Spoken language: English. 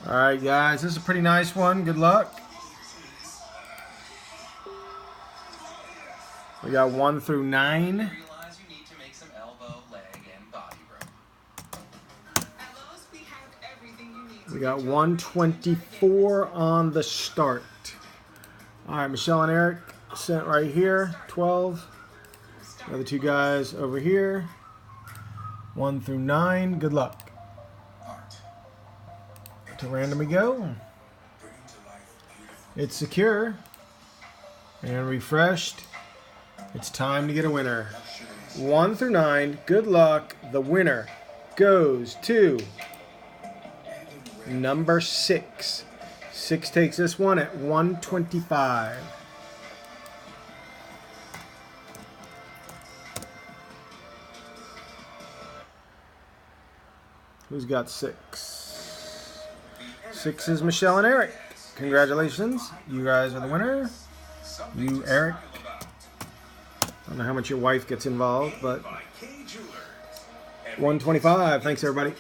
All right, guys, this is a pretty nice one. Good luck. We got 1 through 9. We got 124 on the start. All right, Michelle and Eric sent right here, 12. The other two guys over here, 1 through 9. Good luck. To random we go. It's secure and refreshed. It's time to get a winner. 1 through 9. Good luck. The winner goes to number 6. 6 takes this one at 125. Who's got 6? 6 is Michelle and Eric. Congratulations. You guys are the winner. You, Eric. I don't know how much your wife gets involved, but 125. Thanks, everybody.